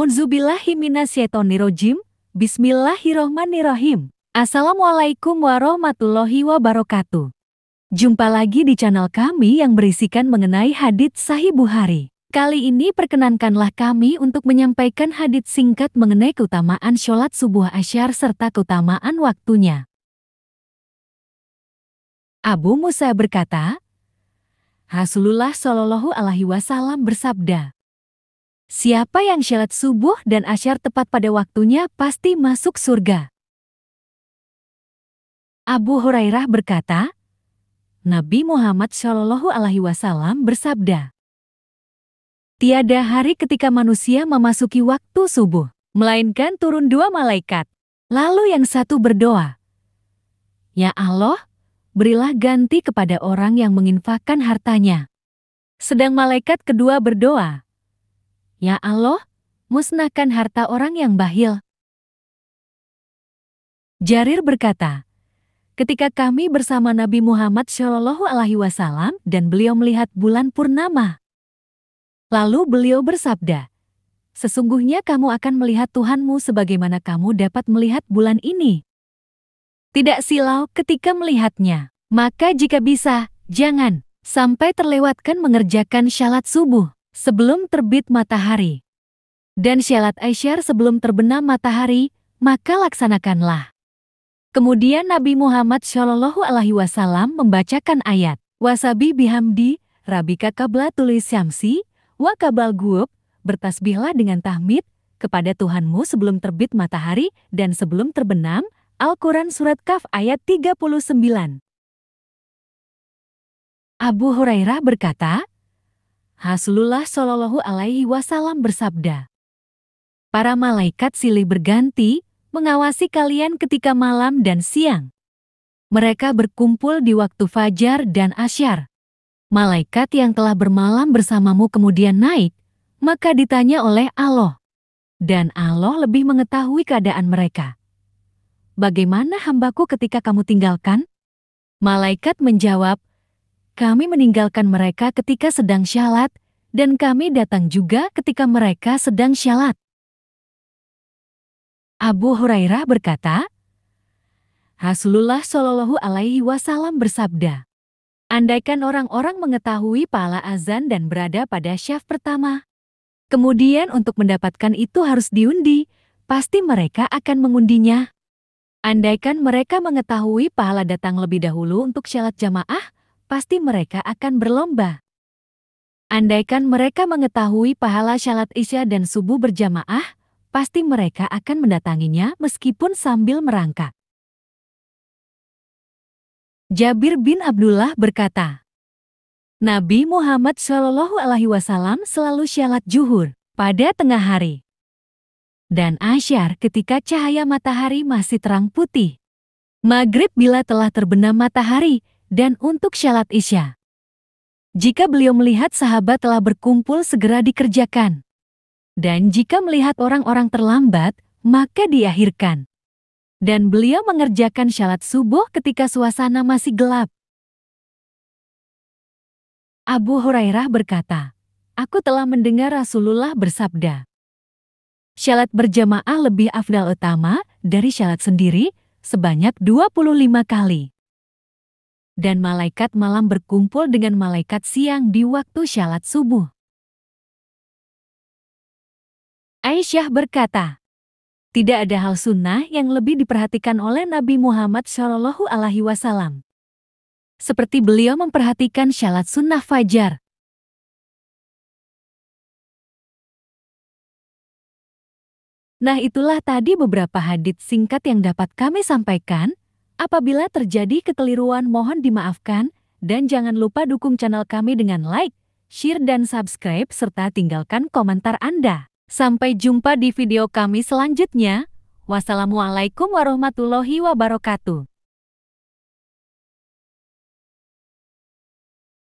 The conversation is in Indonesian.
A'udzubillahi minasyaitonirrajim. Bismillahirrohmanirrohim. Assalamualaikum warahmatullahi wabarakatuh. Jumpa lagi di channel kami yang berisikan mengenai hadits Sahih Bukhari. Kali ini perkenankanlah kami untuk menyampaikan hadits singkat mengenai keutamaan sholat subuh asyar serta keutamaan waktunya. Abu Musa berkata, Rasulullah Shallallahu Alaihi Wasallam bersabda, siapa yang sholat subuh dan asyar tepat pada waktunya pasti masuk surga. Abu Hurairah berkata, Nabi Muhammad Shallallahu Alaihi Wasallam bersabda, tiada hari ketika manusia memasuki waktu subuh, melainkan turun dua malaikat. Lalu yang satu berdoa, Ya Allah, berilah ganti kepada orang yang menginfakkan hartanya. Sedang malaikat kedua berdoa, Ya Allah, musnahkan harta orang yang bakhil. Jarir berkata, ketika kami bersama Nabi Muhammad Shallallahu Alaihi Wasallam dan beliau melihat bulan purnama. Lalu beliau bersabda, sesungguhnya kamu akan melihat Tuhanmu sebagaimana kamu dapat melihat bulan ini. Tidak silau ketika melihatnya, maka jika bisa, jangan sampai terlewatkan mengerjakan syalat subuh sebelum terbit matahari, dan syalat asyar sebelum terbenam matahari, maka laksanakanlah. Kemudian Nabi Muhammad Shallallahu Alaihi Wasallam membacakan ayat, Wasabi bihamdi, rabika qabla tulis syamsi, wa qabal ghurub, bertasbihlah dengan tahmid kepada Tuhanmu sebelum terbit matahari dan sebelum terbenam, Al-Quran Surat Kaf ayat 39. Abu Hurairah berkata, Rasulullah Shallallahu Alaihi Wasallam bersabda, para malaikat silih berganti mengawasi kalian ketika malam dan siang. Mereka berkumpul di waktu fajar dan asyar. Malaikat yang telah bermalam bersamamu kemudian naik, maka ditanya oleh Allah. Dan Allah lebih mengetahui keadaan mereka. Bagaimana hambaku ketika kamu tinggalkan? Malaikat menjawab, kami meninggalkan mereka ketika sedang syalat, dan kami datang juga ketika mereka sedang syalat. Abu Hurairah berkata, Rasulullah Shallallahu Alaihi Wasallam bersabda, andaikan orang-orang mengetahui pahala azan dan berada pada syaf pertama, kemudian untuk mendapatkan itu harus diundi, pasti mereka akan mengundinya. Andaikan mereka mengetahui pahala datang lebih dahulu untuk syalat jamaah, pasti mereka akan berlomba. Andaikan mereka mengetahui pahala syalat isya dan subuh berjamaah, pasti mereka akan mendatanginya meskipun sambil merangkak. Jabir bin Abdullah berkata, Nabi Muhammad Shallallahu Alaihi Wasallam selalu syalat zuhur pada tengah hari dan asyar ketika cahaya matahari masih terang putih, maghrib bila telah terbenam matahari, dan untuk syalat isya. Jika beliau melihat sahabat telah berkumpul segera dikerjakan. Dan jika melihat orang-orang terlambat, maka diakhirkan. Dan beliau mengerjakan syalat subuh ketika suasana masih gelap. Abu Hurairah berkata, aku telah mendengar Rasulullah bersabda, syalat berjamaah lebih afdal utama dari syalat sendiri sebanyak 25 kali. Dan malaikat malam berkumpul dengan malaikat siang di waktu syalat subuh. Aisyah berkata, tidak ada hal sunnah yang lebih diperhatikan oleh Nabi Muhammad Shallallahu Alaihi Wasallam seperti beliau memperhatikan syalat sunnah fajar. Nah, itulah tadi beberapa hadits singkat yang dapat kami sampaikan. Apabila terjadi kekeliruan mohon dimaafkan, dan jangan lupa dukung channel kami dengan like, share dan subscribe serta tinggalkan komentar Anda. Sampai jumpa di video kami selanjutnya. Wassalamualaikum warahmatullahi wabarakatuh.